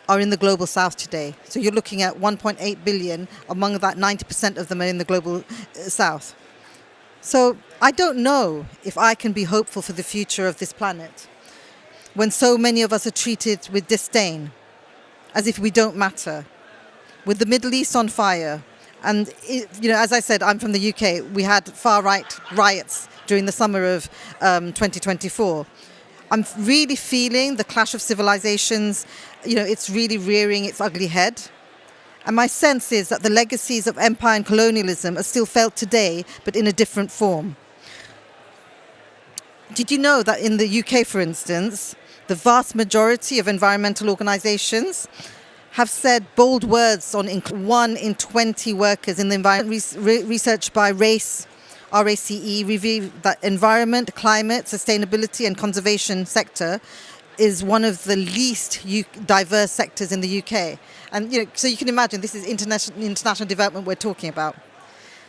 are in the global south today. So you're looking at 1.8 billion, among that 90% of them are in the global south. So I don't know if I can be hopeful for the future of this planet when so many of us are treated with disdain, as if we don't matter. With the Middle East on fire, and as I said, I'm from the UK, we had far-right riots during the summer of 2024. I'm really feeling the clash of civilizations, it's really rearing its ugly head. And my sense is that the legacies of empire and colonialism are still felt today, but in a different form. Did you know that in the UK, for instance, the vast majority of environmental organizations have said bold words on 1 in 20 workers in the environment? Research by RACE revealed that environment, climate, sustainability and conservation sector is one of the least diverse sectors in the UK. And so you can imagine this is international development we're talking about.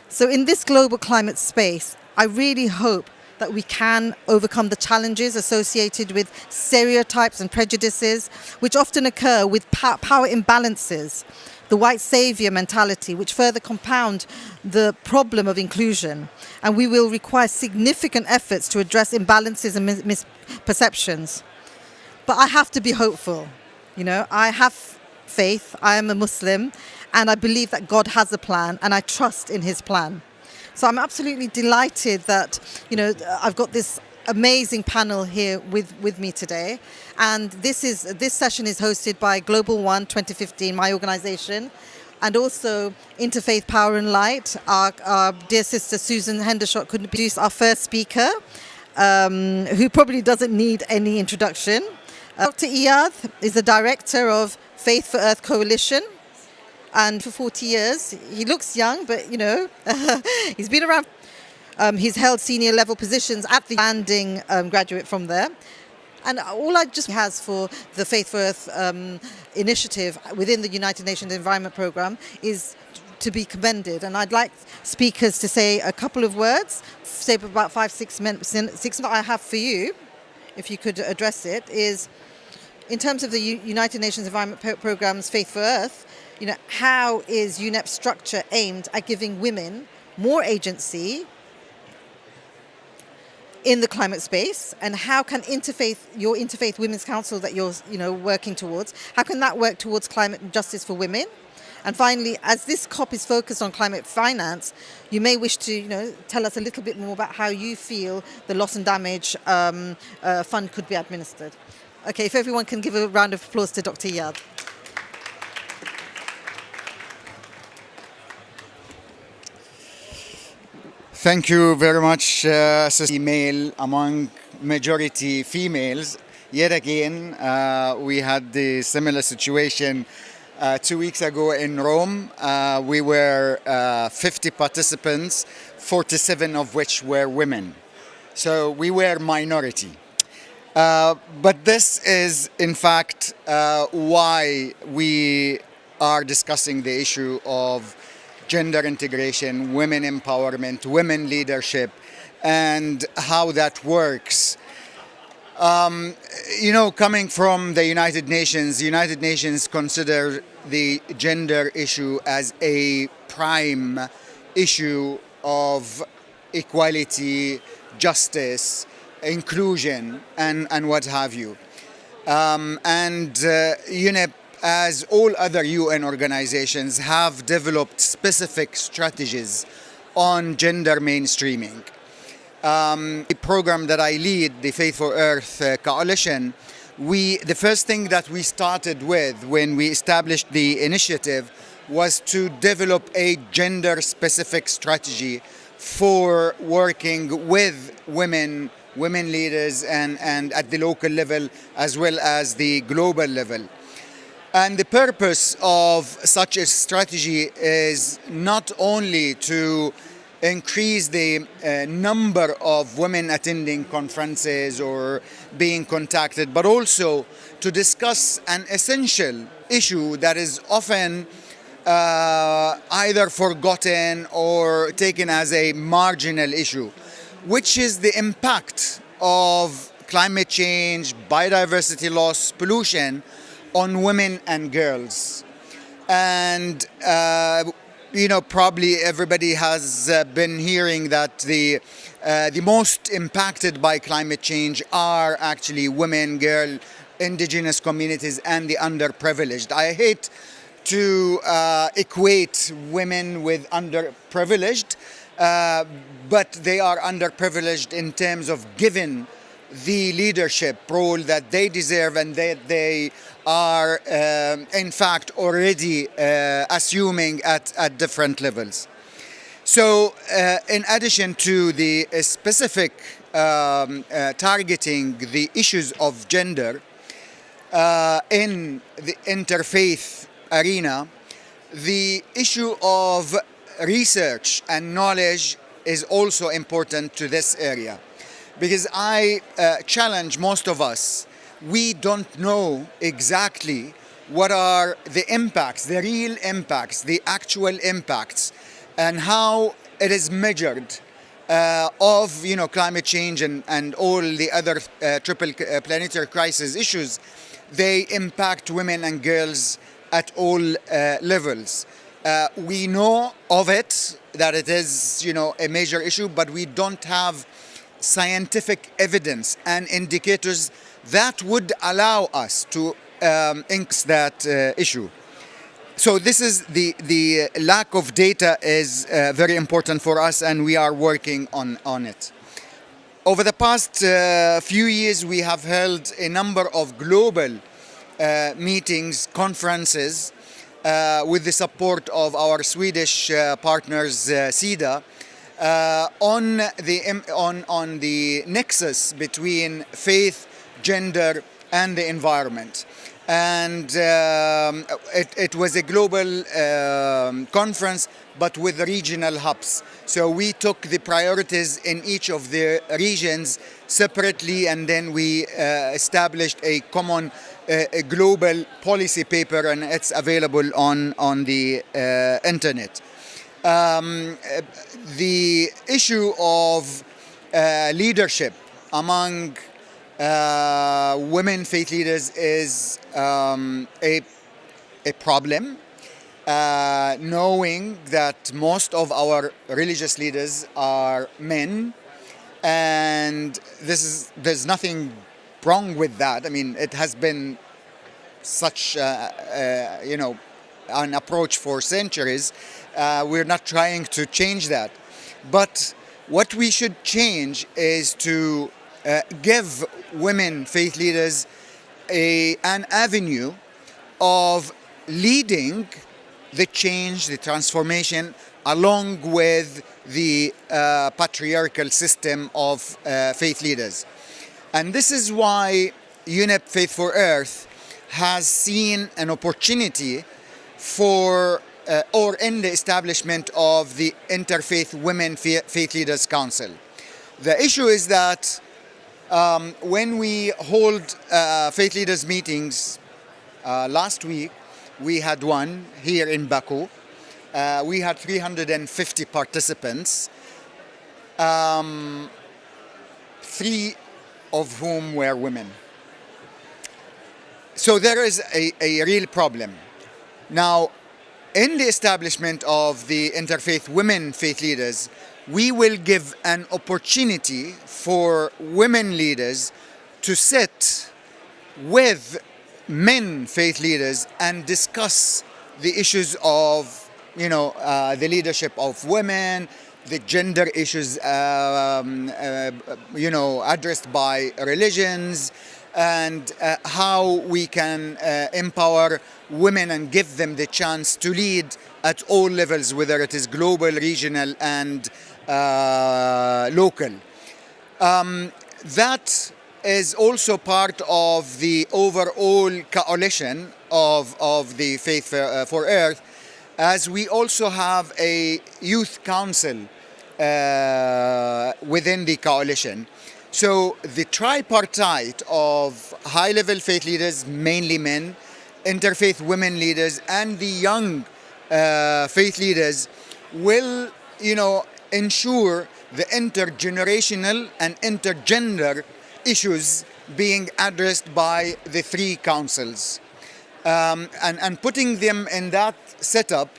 So in this global climate space, I really hope that we can overcome the challenges associated with stereotypes and prejudices, which often occur with power imbalances, the white savior mentality, which further compound the problem of inclusion. And we will require significant efforts to address imbalances and misperceptions. But I have to be hopeful. I have faith. I am a Muslim, and I believe that God has a plan, and I trust in his plan. So I'm absolutely delighted that, I've got this amazing panel here with me today. And this session is hosted by Global One 2015, my organization, and also Interfaith Power and Light. Our dear sister Susan Hendershot could introduce our first speaker, who probably doesn't need any introduction. Dr. Iyad is the director of Faith for Earth Coalition. And for 40 years, he looks young, but, he's been around. He's held senior level positions at the landing graduate from there. And all I just has for the Faith for Earth initiative within the United Nations Environment Programme is to be commended. And I'd like speakers to say a couple of words, say about 5-6 minutes. 6 minutes I have for you, if you could address it, is in terms of the United Nations Environment Programme's Faith for Earth, how is UNEP's structure aimed at giving women more agency in the climate space, and how can your Interfaith Women's Council that you're working towards, how can that work towards climate justice for women? And finally, as this COP is focused on climate finance, you may wish to tell us a little bit more about how you feel the loss and damage fund could be administered. Okay, if everyone can give a round of applause to Dr. Iyad. Thank you very much, male among majority females. Yet again, we had the similar situation 2 weeks ago in Rome. We were 50 participants, 47 of which were women. So we were minority. But this is, in fact, why we are discussing the issue of gender integration, women empowerment, women leadership, and how that works. Coming from the United Nations consider the gender issue as a prime issue of equality, justice, inclusion, and what have you. UNEP, as all other UN organizations, have developed specific strategies on gender mainstreaming. The program that I lead, the Faith for Earth Coalition, the first thing that we started with when we established the initiative was to develop a gender-specific strategy for working with women leaders and at the local level as well as the global level. And the purpose of such a strategy is not only to increase the number of women attending conferences or being contacted, but also to discuss an essential issue that is often either forgotten or taken as a marginal issue, which is the impact of climate change, biodiversity loss, pollution on women and girls. And probably everybody has been hearing that the most impacted by climate change are actually women, girls, indigenous communities, and the underprivileged. I hate to equate women with underprivileged, but they are underprivileged in terms of given the leadership role that they deserve and that they are in fact already assuming at different levels. So in addition to the specific targeting the issues of gender in the interfaith arena, the issue of research and knowledge is also important to this area. Because I challenge most of us, we don't know exactly what are the impacts, the real impacts, the actual impacts, and how it is measured of climate change and all the other triple planetary crisis issues. They impact women and girls at all levels. We know of it, that it is a major issue, but we don't have scientific evidence and indicators that would allow us to increase that issue. So this is the lack of data is very important for us, and we are working on it. Over the past few years, we have held a number of global meetings, conferences, with the support of our Swedish partners, SIDA, on the nexus between faith, gender, and the environment. And it was a global conference, but with regional hubs. So we took the priorities in each of the regions separately, and then we established a common a global policy paper, and it's available on the internet. The issue of leadership among women faith leaders is a problem, knowing that most of our religious leaders are men, and there's nothing wrong with that. I mean, it has been such an approach for centuries. We're not trying to change that, but what we should change is to give women faith leaders an avenue of leading the change, the transformation, along with the patriarchal system of faith leaders. And this is why UNEP Faith for Earth has seen an opportunity for or in the establishment of the Interfaith Women Faith Leaders Council. The issue is that when we hold faith leaders meetings, last week we had one here in Baku. We had 350 participants, 3 of whom were women. So there is a real problem. Now, in the establishment of the Interfaith Women Faith Leaders, we will give an opportunity for women leaders to sit with men faith leaders and discuss the issues of, the leadership of women, the gender issues, addressed by religions, and how we can empower women and give them the chance to lead at all levels, whether it is global, regional, and local. That is also part of the overall coalition of the Faith for Earth, as we also have a youth council within the coalition. So the tripartite of high-level faith leaders, mainly men, interfaith women leaders, and the young faith leaders will, ensure the intergenerational and intergender issues being addressed by the 3 councils. and putting them in that setup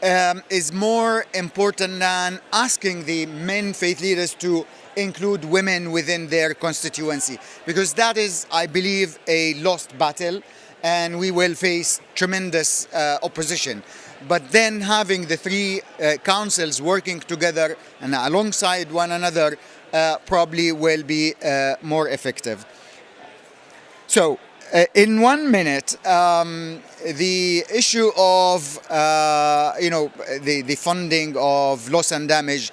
is more important than asking the men faith leaders to include women within their constituency, because that is, I believe, a lost battle, and we will face tremendous opposition. But then having the three councils working together and alongside one another probably will be more effective. So, in 1 minute, the issue of the funding of loss and damage.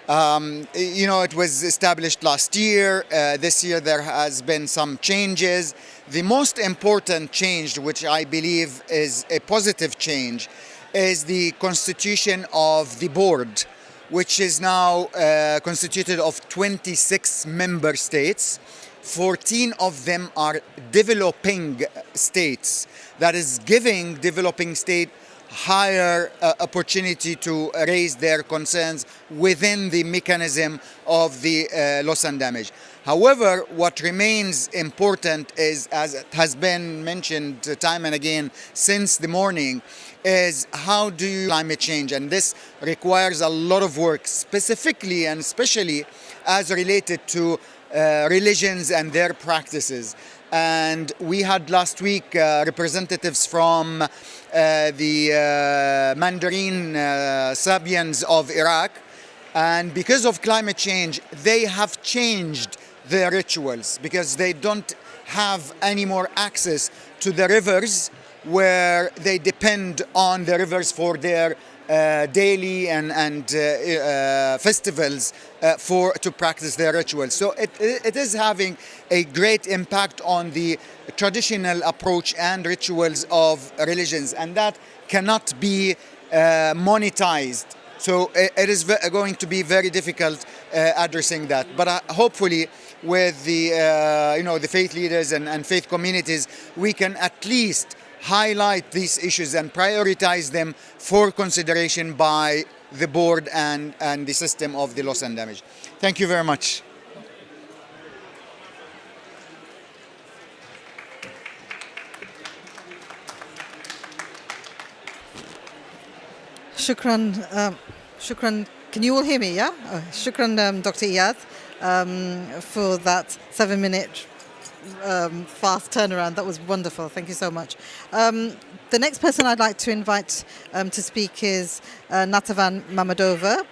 It was established last year. This year there has been some changes. The most important change, which I believe is a positive change, is the constitution of the board, which is now constituted of 26 member states. 14 of them are developing states. That is giving developing states higher opportunity to raise their concerns within the mechanism of the loss and damage. However, what remains important is, as it has been mentioned time and again since the morning, is how do you climate change? And this requires a lot of work, specifically and especially as related to religions and their practices. And we had last week representatives from the Mandarin Sabians of Iraq, and because of climate change, they have changed their rituals because they don't have any more access to the rivers, where they depend on the rivers for their daily and festivals to practice their rituals. So it is having a great impact on the traditional approach and rituals of religions, and that cannot be monetized. So it is going to be very difficult addressing that. But hopefully, with the the faith leaders and faith communities, we can at least highlight these issues and prioritize them for consideration by the board and the system of the loss and damage. Thank you very much. Shukran. Can you all hear me? Yeah. Shukran, Dr. Iyad, for that 7-minute fast turnaround. That was wonderful. Thank you so much. The next person I'd like to invite to speak is Natavan Mamadova.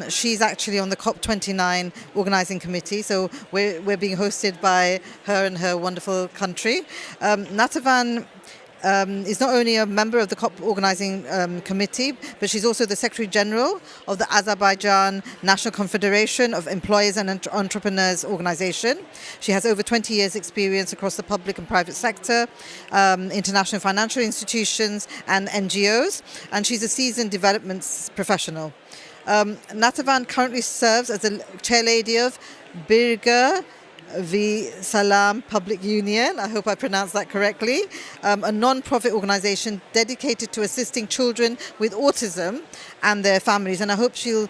She's actually on the COP29 organizing committee, so we're being hosted by her and her wonderful country. Natavan is not only a member of the COP organizing committee, but she's also the Secretary General of the Azerbaijan National Confederation of Employers and Entrepreneurs Organization. She has over 20 years experience across the public and private sector, international financial institutions and NGOs, and she's a seasoned development professional. Natavan currently serves as the chairlady of Birga V Salam Public Union, I hope I pronounced that correctly, a non-profit organization dedicated to assisting children with autism and their families. And I hope she'll,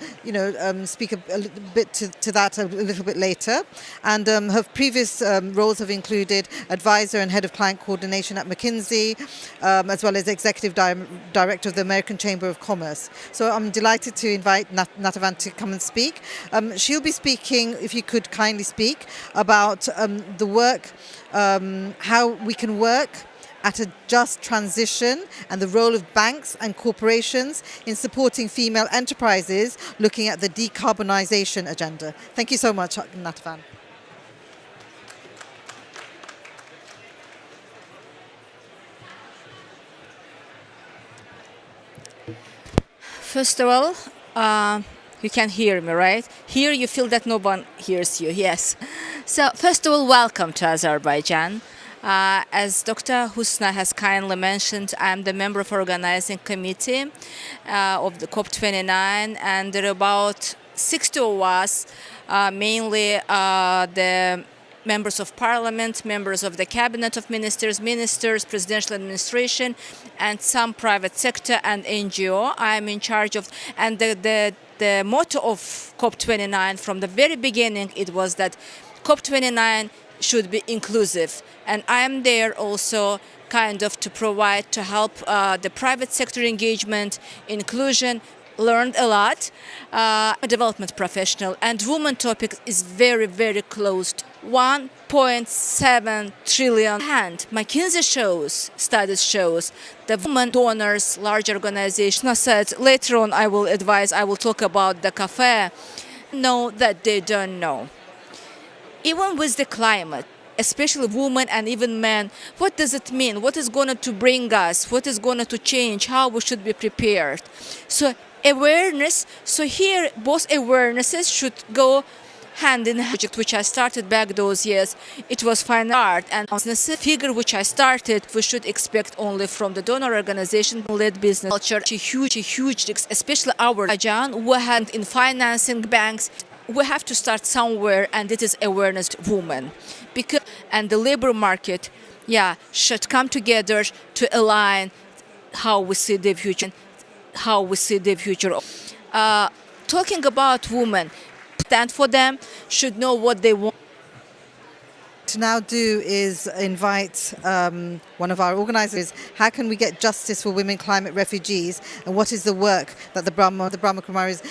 speak a little bit to that a little bit later. And her previous roles have included advisor and head of client coordination at McKinsey, as well as executive director of the American Chamber of Commerce. So I'm delighted to invite Natavan to come and speak. She'll be speaking, if you could kindly speak, about the work, how we can work at a just transition and the role of banks and corporations in supporting female enterprises looking at the decarbonisation agenda. Thank you so much, Natavan. First of all, you can hear me, right? Here you feel that no one hears you, yes. So first of all, welcome to Azerbaijan. As Dr. Husna has kindly mentioned, I'm the member of organizing committee of the COP29, and there are about 60 of us, mainly the members of parliament, members of the cabinet of ministers, presidential administration, and some private sector and NGO. I'm in charge of, and the motto of COP29 from the very beginning, it was that COP29 should be inclusive. And I am there also kind of to provide, to help the private sector engagement, inclusion. Learned a lot, a development professional, and women topic is very, very close. 1.7 trillion. And McKinsey studies shows the women donors, large organizations. I said later on I will talk about the cafe. Know that they don't know. Even with the climate, especially women and even men, what does it mean? What is going to bring us? What is going to change? How we should be prepared? So awareness. So here, both awarenesses should go hand in hand. Project which I started back those years, it was fine art, and the figure which I started, we should expect only from the donor organization led business culture. A huge, especially our Ajan, we had in financing banks. We have to start somewhere, and it is awareness women, because and the labor market, should come together to align how we see the future. Talking about women, stand for them, should know what they want. To now do is invite one of our organisers. How can we get justice for women climate refugees, and what is the work that the Brahma Kumaris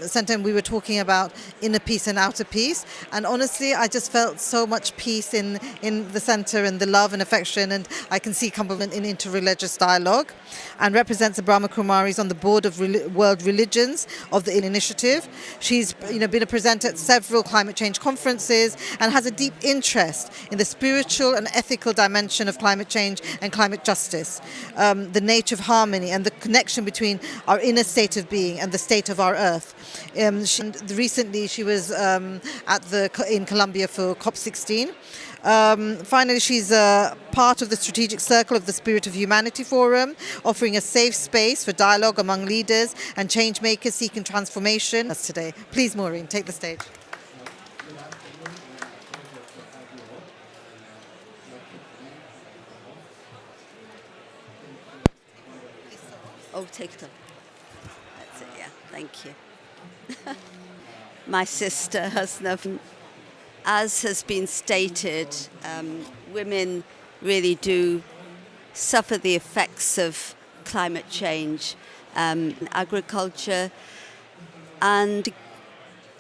sent in? We were talking about inner peace and outer peace, and honestly I just felt so much peace in the centre, and the love and affection, and I can see compliment in interreligious dialogue, and represents the Brahma Kumaris on the board of World Religions of the initiative. She's been a presenter at several climate change conferences and has a deep interest in the spiritual and ethical dimension of climate change and climate justice, the nature of harmony and the connection between our inner state of being and the state of our earth. Recently she was in Colombia for COP16. Finally, she's part of the strategic circle of the Spirit of Humanity Forum, offering a safe space for dialogue among leaders and change makers seeking transformation. That's today. Please, Maureen, take the stage. Oh, take it up. That's it, yeah. Thank you. My sister has never, as has been stated, women really do suffer the effects of climate change, agriculture, and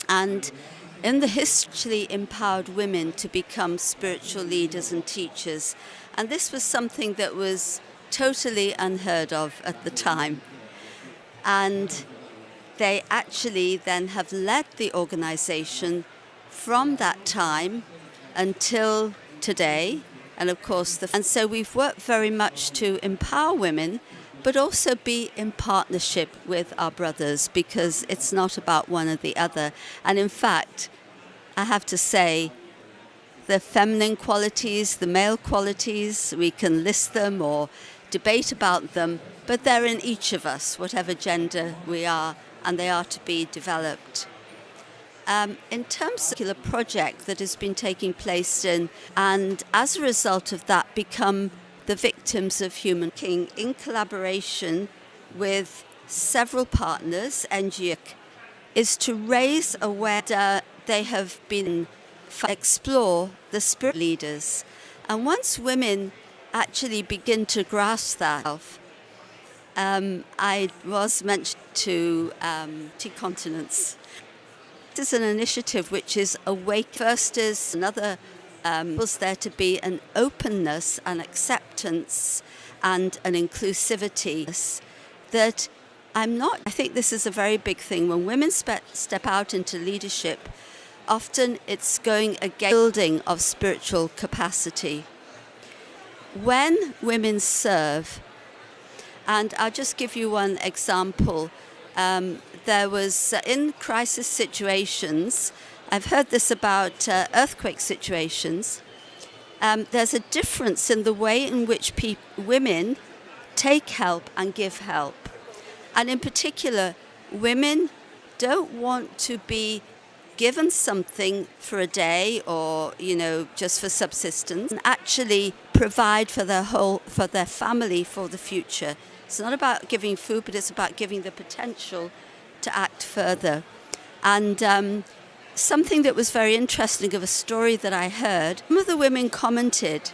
in the history empowered women to become spiritual leaders and teachers. And this was something that was totally unheard of at the time. And they actually then have led the organization from that time until today. And of course, and so we've worked very much to empower women, but also be in partnership with our brothers, because it's not about one or the other. And in fact, I have to say, the feminine qualities, the male qualities, we can list them or debate about them, but they're in each of us, whatever gender we are, and they are to be developed. In terms of a particular project that has been taking place and as a result of that become the victims of human trafficking, in collaboration with several partners, NGO, is to raise awareness. They have been explore the spirit leaders, and once women actually begin to grasp that. I was mentioned to T-Continents. This is an initiative which is awake. First is another, was there to be an openness, an acceptance, and an inclusivity that I think this is a very big thing. When women step out into leadership, often it's going against building of spiritual capacity. When women serve, and I'll just give you one example. There was in crisis situations, I've heard this about earthquake situations, there's a difference in the way in which women take help and give help. And in particular, women don't want to be given something for a day or, just for subsistence, and actually provide for their family for the future. It's not about giving food, but it's about giving the potential to act further. And something that was very interesting of a story that I heard, some of the women commented,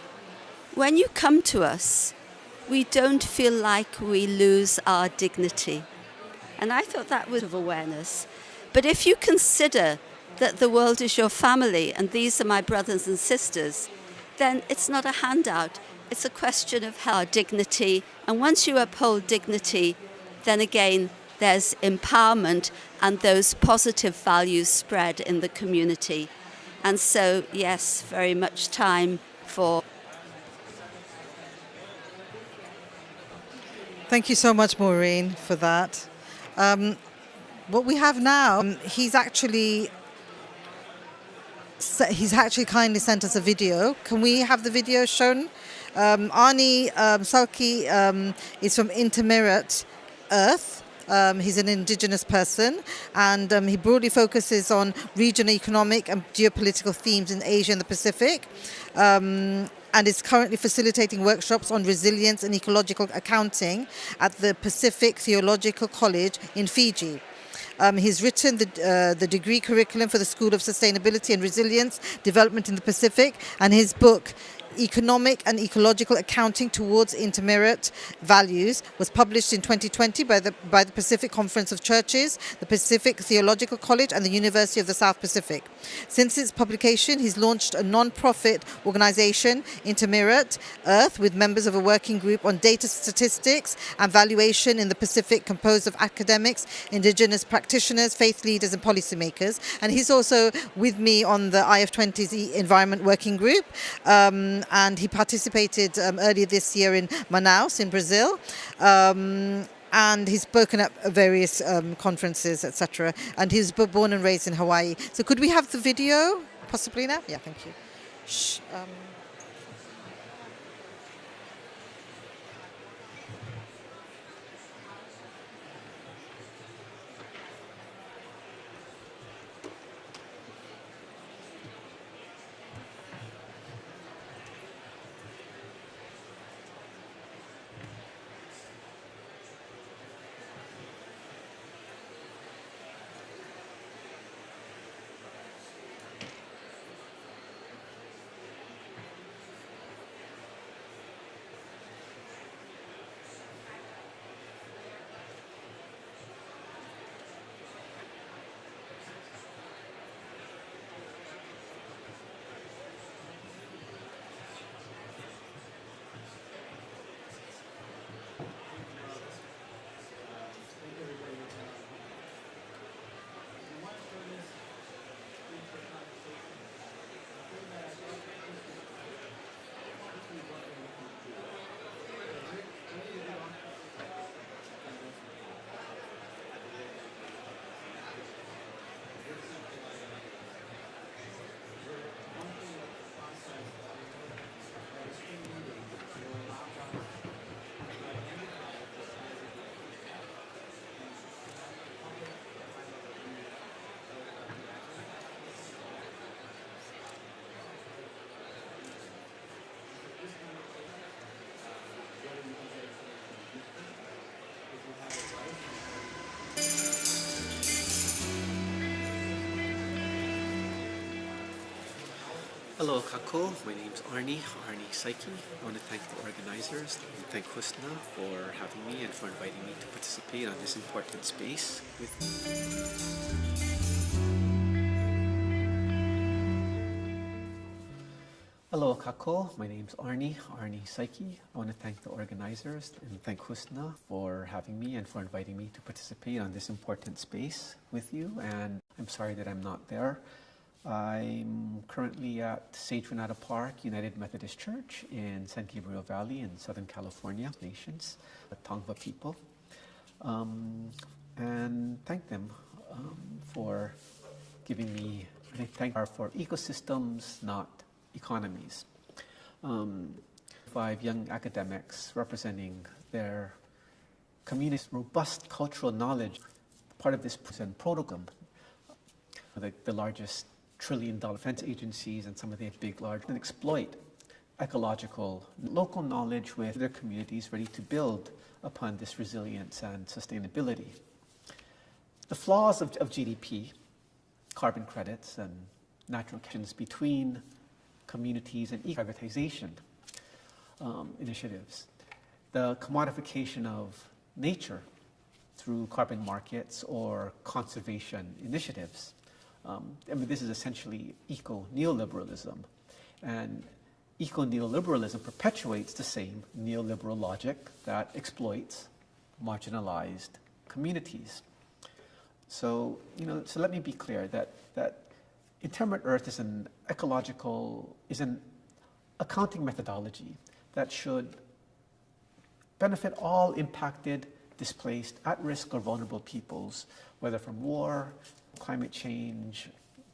when you come to us, we don't feel like we lose our dignity. And I thought that was of awareness. But if you consider that the world is your family and these are my brothers and sisters, then it's not a handout. It's a question of our dignity. And once you uphold dignity, then again, there's empowerment and those positive values spread in the community. And so, yes, very much time for... Thank you so much, Maureen, for that. What we have now, he's actually kindly sent us a video. Can we have the video shown? Arnie Salki is from Intermerit Earth. He's an indigenous person, and he broadly focuses on regional economic and geopolitical themes in Asia and the Pacific, and is currently facilitating workshops on resilience and ecological accounting at the Pacific Theological College in Fiji. He's written the degree curriculum for the School of Sustainability and Resilience Development in the Pacific, and his book, Economic and Ecological Accounting Towards Intermerit Values, was published in 2020 by the Pacific Conference of Churches, the Pacific Theological College, and the University of the South Pacific. Since its publication, he's launched a non-profit organization, Intermerit Earth, with members of a working group on data statistics and valuation in the Pacific, composed of academics, indigenous practitioners, faith leaders, and policymakers. And he's also with me on the IF20's Environment Working Group. And he participated earlier this year in Manaus in Brazil. And he's spoken at various conferences, etc. And he was born and raised in Hawaii. So could we have the video possibly now? Yeah, thank you. Shh, Hello, Kako. My name's Arnie Saiki. I want to thank the organizers and thank Husna for having me and for inviting me to participate on this important space with me. Hello, Kako. My name's Arnie Saiki. I want to thank the organizers and thank Husna for having me and for inviting me to participate on this important space with you. And I'm sorry that I'm not there. I'm currently at Sage Renata Park United Methodist Church in San Gabriel Valley in Southern California, nations, the Tongva people, and thank them for giving me, I thank her for ecosystems, not economies. 5 young academics representing their community's robust cultural knowledge, part of this program, the largest trillion-dollar defense agencies and some of the big, large, and exploit ecological, local knowledge with their communities ready to build upon this resilience and sustainability. The flaws of GDP, carbon credits and natural connections between communities and privatization. initiatives. The commodification of nature through carbon markets or conservation initiatives. This is essentially eco-neoliberalism. And eco-neoliberalism perpetuates the same neoliberal logic that exploits marginalized communities. So let me be clear that Interment Earth is an accounting methodology that should benefit all impacted, displaced, at-risk or vulnerable peoples, whether from war, climate change,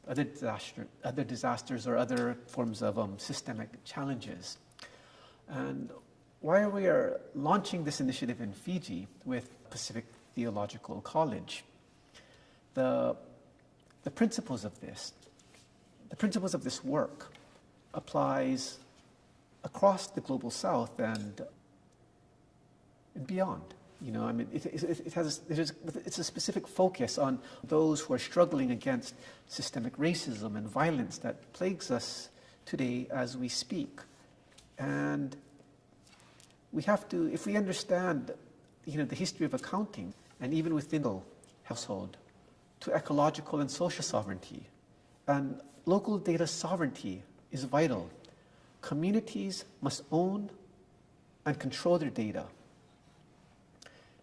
other disasters or other forms of systemic challenges. And while we are launching this initiative in Fiji with Pacific Theological College, the principles of this work applies across the global south and beyond. It's a specific focus on those who are struggling against systemic racism and violence that plagues us today as we speak. And we have to, if we understand, the history of accounting, and even within the household, to ecological and social sovereignty, and local data sovereignty is vital. Communities must own and control their data.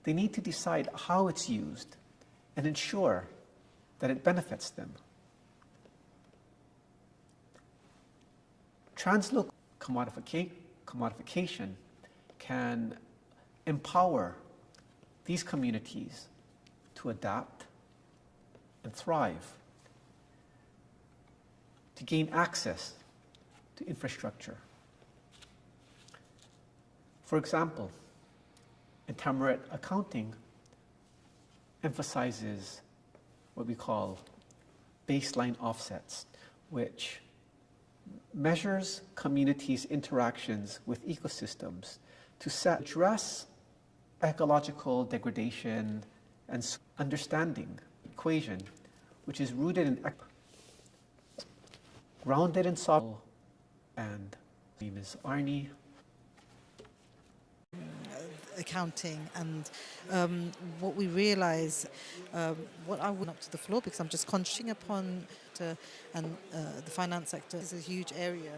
They need to decide how it's used and ensure that it benefits them. Translocal commodification can empower these communities to adapt and thrive, to gain access to infrastructure. For example, Interment accounting emphasizes what we call baseline offsets, which measures communities' interactions with ecosystems to address ecological degradation and understanding equation, which is rooted in grounded in soil. And my name is Arnie. Accounting and what we realize, what I went up to the floor because I'm just concentrating upon the finance sector is a huge area.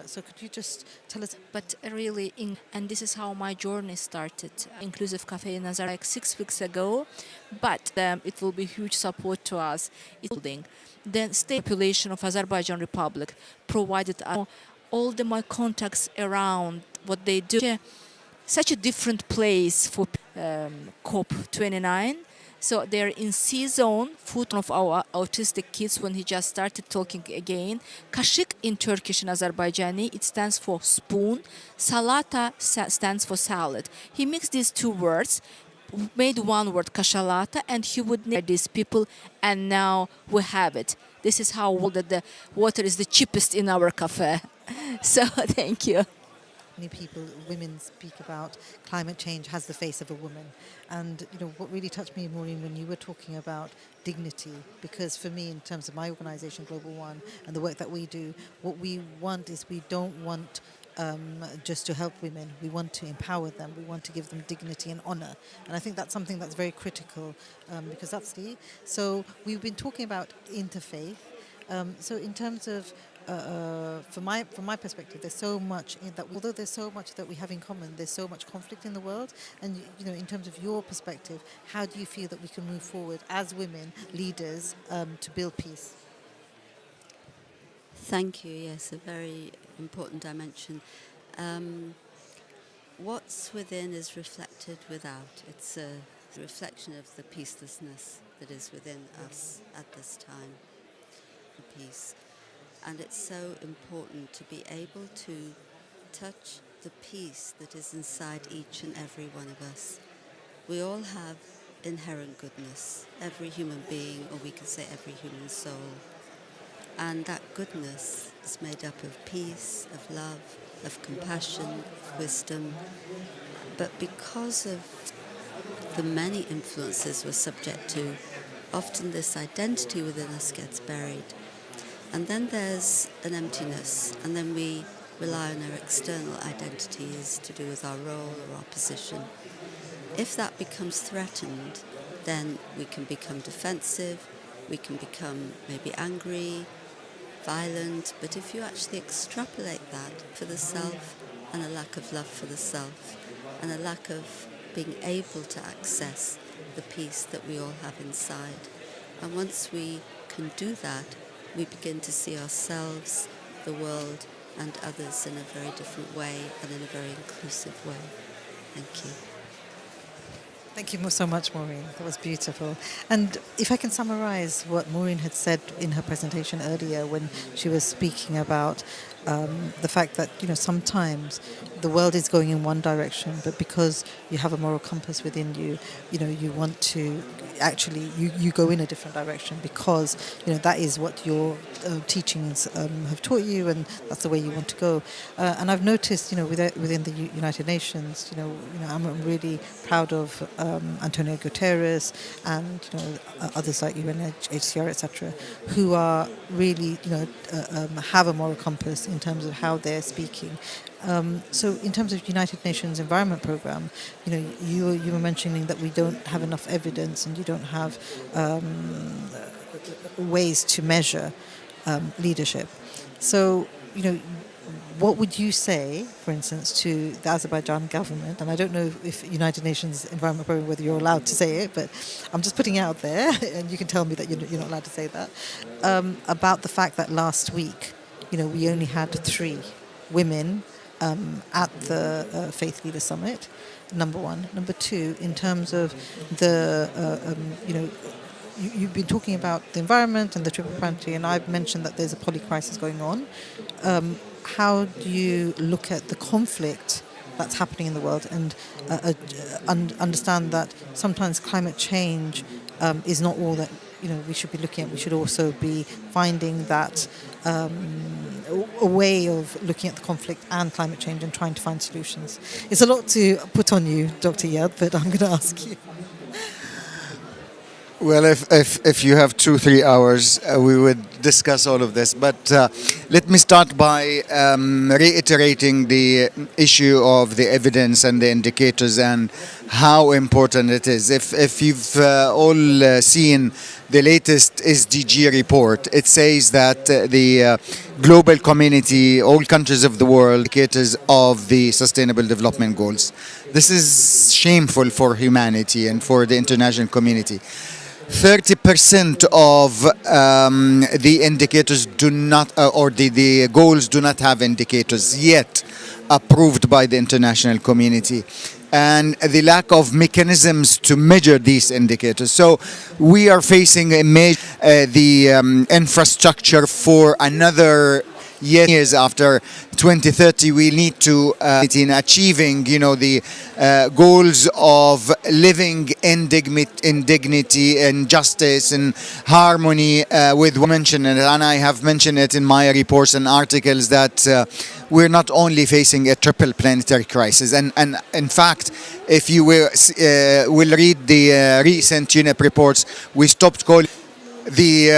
So could you just tell us? But really, and this is how my journey started. Inclusive Cafe in Nazar like 6 weeks ago, but it will be huge support to us. The state population of Azerbaijan Republic provided all my contacts around what they do. Such a different place for COP29. So they're in C-zone, food of our autistic kids when he just started talking again. Kaşık in Turkish and Azerbaijani, it stands for spoon. Salata stands for salad. He mixed these two words, made one word, kashalata, and he would name these people, and now we have it. This is how the water is the cheapest in our cafe. So thank you. Many people, women speak about climate change has the face of a woman. And, what really touched me, Maureen, when you were talking about dignity, because for me, in terms of my organisation, Global One, and the work that we do, what we want is we don't want just to help women. We want to empower them. We want to give them dignity and honour. And I think that's something that's very critical because that's the... So we've been talking about interfaith. So in terms of from my perspective, there's so much although there's so much that we have in common, there's so much conflict in the world. And in terms of your perspective, how do you feel that we can move forward as women leaders to build peace? Thank you. Yes, a very important dimension. What's within is reflected without. It's a reflection of the peacelessness that is within us at this time. The peace. And it's so important to be able to touch the peace that is inside each and every one of us. We all have inherent goodness, every human being, or we could say every human soul. And that goodness is made up of peace, of love, of compassion, of wisdom. But because of the many influences we're subject to, often this identity within us gets buried. And then there's an emptiness, and then we rely on our external identities to do with our role or our position. If that becomes threatened, then we can become defensive, we can become maybe angry, violent, but if you actually extrapolate that for the self and a lack of love for the self and a lack of being able to access the peace that we all have inside, and once we can do that, we begin to see ourselves, the world and others in a very different way and in a very inclusive way. Thank you. Thank you so much, Maureen. That was beautiful. And if I can summarize what Maureen had said in her presentation earlier when she was speaking about the fact that, sometimes the world is going in one direction, but because you have a moral compass within you, you want to actually, you go in a different direction because, that is what your teachings have taught you, and that's the way you want to go. And I've noticed, within the United Nations, I'm really proud of Antonio Guterres and others like UNHCR, etc., who are really, have a moral compass in terms of how they're speaking. So in terms of United Nations Environment Programme, you were mentioning that we don't have enough evidence and you don't have ways to measure leadership. So, what would you say, for instance, to the Azerbaijan government? And I don't know if United Nations Environment Programme, whether you're allowed to say it, but I'm just putting it out there, and you can tell me that you're not allowed to say that, about the fact that last week, we only had 3 women at the Faith Leader Summit, number one. Number two, in terms of the, you've been talking about the environment and the triple planetary, and I've mentioned that there's a poly crisis going on. How do you look at the conflict that's happening in the world and understand that sometimes climate change is not all that we should be looking at? We should also be finding that a way of looking at the conflict and climate change and trying to find solutions. It's a lot to put on you, Dr. Yad, but I'm going to ask you. Well, if you have 2-3 hours, we would discuss all of this. But let me start by reiterating the issue of the evidence and the indicators and how important it is. If you've all seen the latest SDG report, it says that the global community, all countries of the world, indicators of the Sustainable Development Goals. This is shameful for humanity and for the international community. 30% of the indicators do not, or the goals do not have indicators yet approved by the international community, and the lack of mechanisms to measure these indicators. So we are facing a the infrastructure for another years after 2030. We need to in achieving the goals of living in dignity and justice and harmony with women. And I have mentioned it in my reports and articles that we're not only facing a triple planetary crisis, and in fact, if you will read the recent UNEP reports, we stopped calling the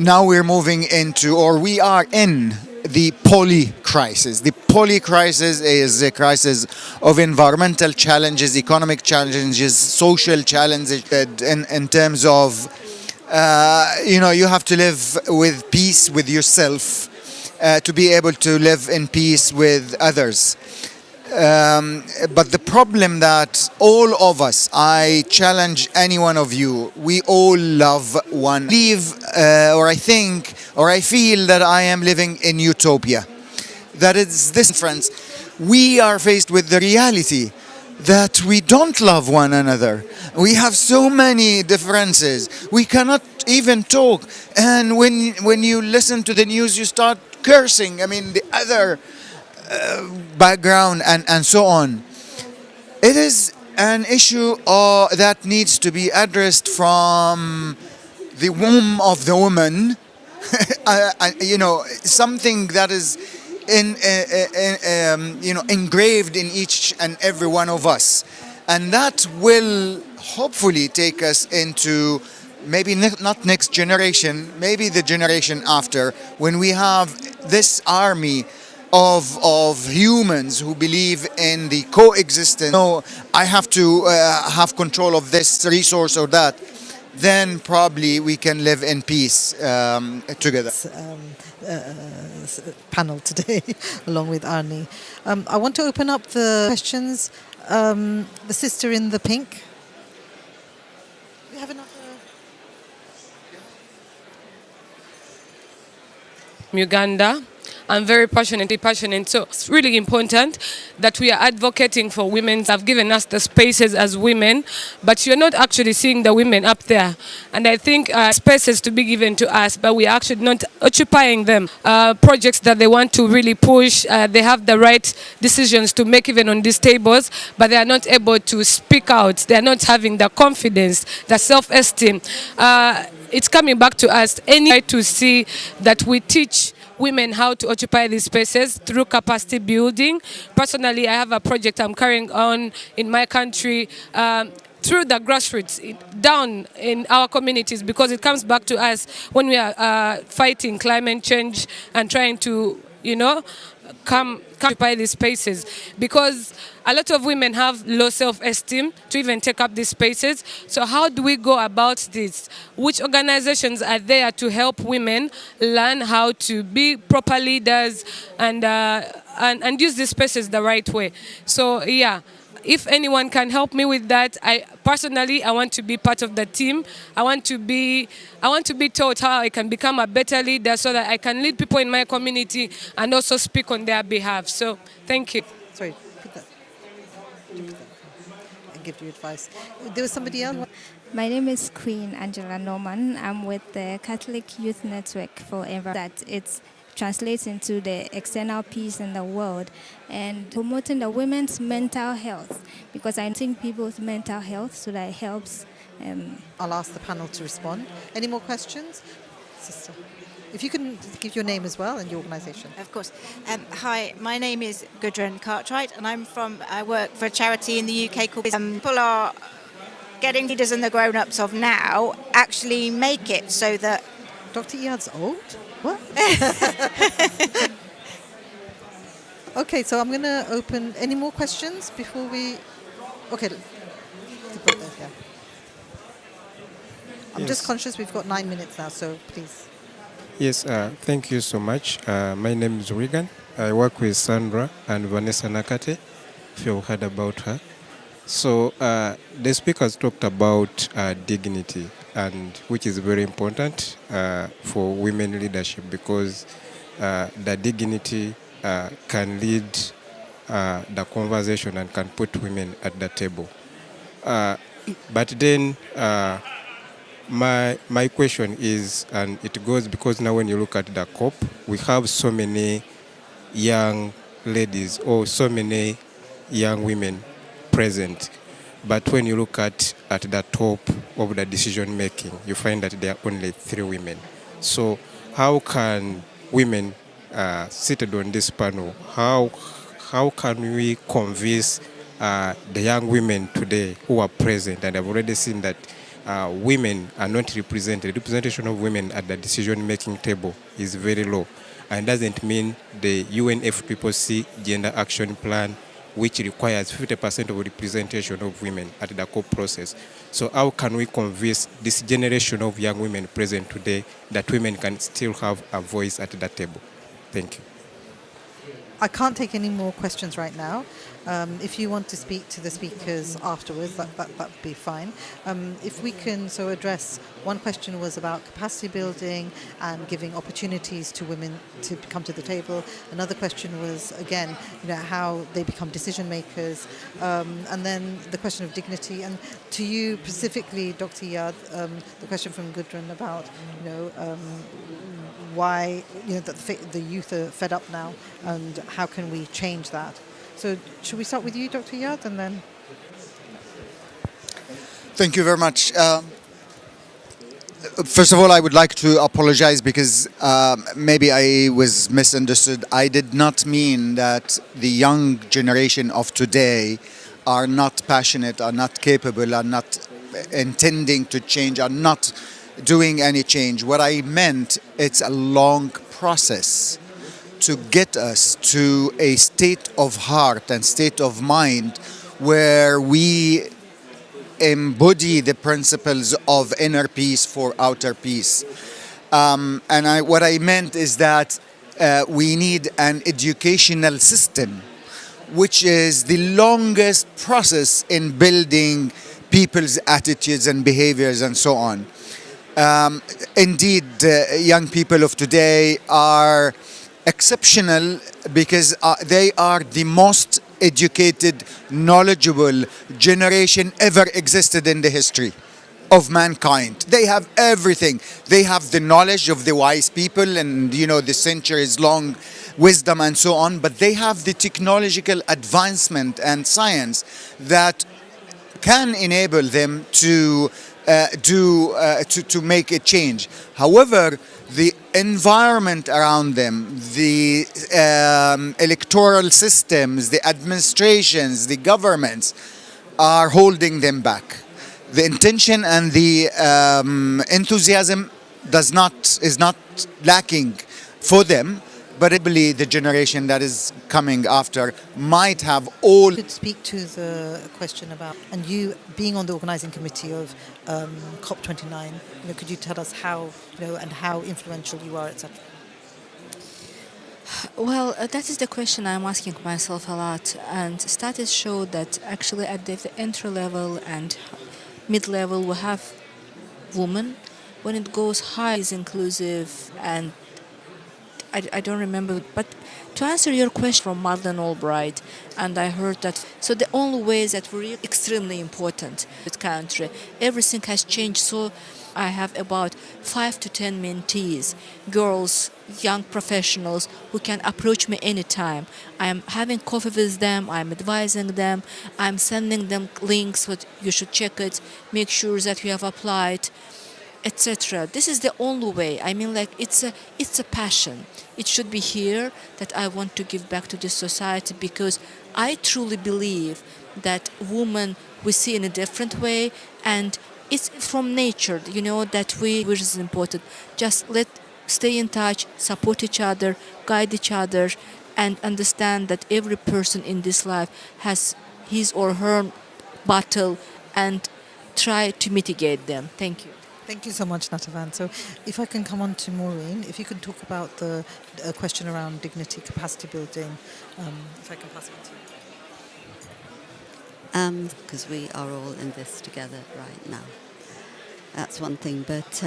now we're moving into, or we are in, the poly crisis. The poly crisis is a crisis of environmental challenges, economic challenges, social challenges, in terms of you have to live with peace with yourself to be able to live in peace with others. But the problem that all of us, I challenge any one of you, we all love one. Or I think, or I feel that I am living in utopia. That is this, friends. We are faced with the reality that we don't love one another. We have so many differences. We cannot even talk. And when you listen to the news, you start cursing. I mean, the other background and so on. It is an issue that needs to be addressed from the womb of the woman. Something that is engraved in each and every one of us, and that will hopefully take us into maybe not next generation, maybe the generation after, when we have this army of humans who believe in the coexistence. No, I have to have control of this resource or that. Then probably we can live in peace together. Panel today, along with Arnie. I want to open up the questions. The sister in the pink. We have another. Uganda. I'm very passionate. So it's really important that we are advocating for women. Have given us the spaces as women, but you're not actually seeing the women up there. And I think spaces to be given to us, but we are actually not occupying them. Projects that they want to really push, they have the right decisions to make even on these tables, but they are not able to speak out. They are not having the confidence, the self-esteem. It's coming back to us. Any to see that we teach women how to occupy these spaces through capacity building. Personally, I have a project I'm carrying on in my country through the grassroots down in our communities, because it comes back to us when we are fighting climate change and trying to, come occupy these spaces, because a lot of women have low self-esteem to even take up these spaces. So how do we go about this? Which organizations are there to help women learn how to be proper leaders and use these spaces the right way? So yeah, if anyone can help me with that, I want to be part of the team. I want to be taught how I can become a better leader so that I can lead people in my community and also speak on their behalf. So thank you. Sorry, put that. And give you advice. There was somebody else. My name is Queen Angela Norman. I'm with the Catholic Youth Network for Environment. That it translates into the external peace in the world and promoting the women's mental health, because I think people's mental health, so that it helps. I'll ask the panel to respond. Any more questions? Sister. If you can give your name as well and your organisation. Of course. Hi, my name is Gudrun Cartwright, and I work for a charity in the UK called people are getting leaders and the grown-ups of now actually make it so that... Dr. Iyad's old? What? Okay, so I'm going to open... Any more questions before we... Okay. I'm just conscious we've got 9 minutes now, so please. Yes, thank you so much. My name is Regan. I work with Sandra and Vanessa Nakate, if you've heard about her. So the speakers talked about dignity, and which is very important for women leadership, because the dignity can lead the conversation and can put women at the table. But then my question is, and it goes because now when you look at the COP, we have so many young ladies or so many young women present. But when you look at the top of the decision making, you find that there are only 3 women. So how can women seated on this panel, how can we convince the young women today who are present, and I've already seen that women are not represented. The representation of women at the decision-making table is very low. And doesn't mean the UNFCCC Gender Action Plan, which requires 50% of representation of women at the COP process. So how can we convince this generation of young women present today that women can still have a voice at the table? Thank you. I can't take any more questions right now. If you want to speak to the speakers afterwards, that would be fine. If we can address, one question was about capacity building and giving opportunities to women to come to the table. Another question was, again, how they become decision makers. And then the question of dignity. And to you specifically, Dr. Iyad, the question from Gudrun about, why the youth are fed up now, and how can we change that? So should we start with you, Dr. Iyad, and then... Thank you very much. First of all, I would like to apologize because maybe I was misunderstood. I did not mean that the young generation of today are not passionate, are not capable, are not intending to change, are not doing any change. What I meant, it's a long process to get us to a state of heart and state of mind where we embody the principles of inner peace for outer peace. What I meant is that we need an educational system, which is the longest process in building people's attitudes and behaviors and so on. Indeed, young people of today are exceptional because they are the most educated, knowledgeable generation ever existed in the history of mankind. They have everything. They have the knowledge of the wise people and, the centuries long wisdom and so on, but they have the technological advancement and science that can enable them to make a change. However, the environment around them, the electoral systems, the administrations, the governments are holding them back. The intention and the enthusiasm is not lacking for them, but I believe the generation that is coming after might have all. Could speak to the question about, and you being on the organising committee of COP29, could you tell us how, and how influential you are, etc.? Well, that is the question I'm asking myself a lot, and studies show that actually at the entry level and mid-level we have women. When it goes high, is inclusive, and I don't remember, but to answer your question from Madeleine Albright, and I heard that, so the only way is that we're extremely important in this country. Everything has changed, so I have about 5 to 10 mentees, girls, young professionals who can approach me anytime. I'm having coffee with them, I'm advising them, I'm sending them links, what you should check it, make sure that you have applied, etc. This is the only way. I mean, it's a passion. It should be here that I want to give back to this society, because I truly believe that women we see in a different way, and it's from nature, that which is important. Just stay in touch, support each other, guide each other, and understand that every person in this life has his or her battle, and try to mitigate them. Thank you. Thank you so much, Natavan. So if I can come on to Maureen, if you can talk about the question around dignity, capacity building, if I can pass it on to you. Because we are all in this together right now. That's one thing. But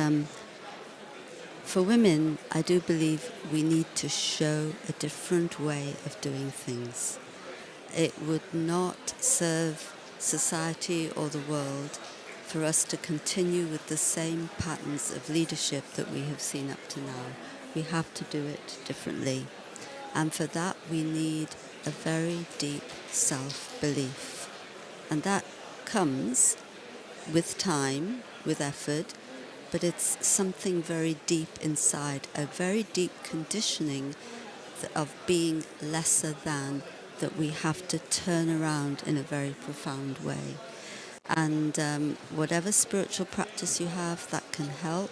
for women, I do believe we need to show a different way of doing things. It would not serve society or the world for us to continue with the same patterns of leadership that we have seen up to now. We have to do it differently. And for that, we need a very deep self-belief. And that comes with time, with effort, but it's something very deep inside, a very deep conditioning of being lesser than, that we have to turn around in a very profound way. And whatever spiritual practice you have, that can help.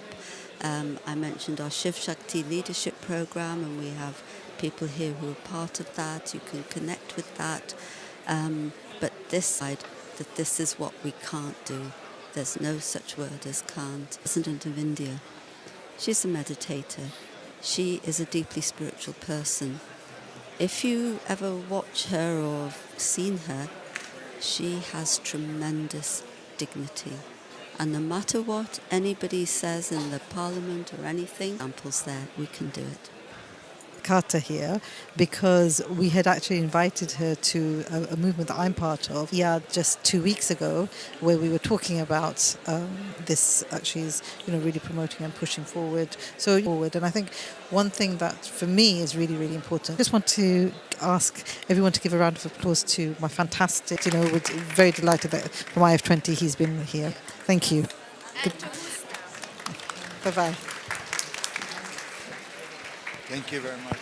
I mentioned our Shiv Shakti leadership program, and we have people here who are part of that. You can connect with that. But this side, that this is what we can't do. There's no such word as can't. President of India, she's a meditator. She is a deeply spiritual person. If you ever watch her or seen her, she has tremendous dignity. And no matter what anybody says in the parliament or anything, examples there, we can do it. Carter here, because we had actually invited her to a movement that I'm part of, just 2 weeks ago, where we were talking about this actually is, really promoting and pushing forward. And I think one thing that for me is really, really important, I just want to ask everyone to give a round of applause to my fantastic, we're very delighted that from IF20 he's been here. Thank you. Bye-bye. Thank you very much.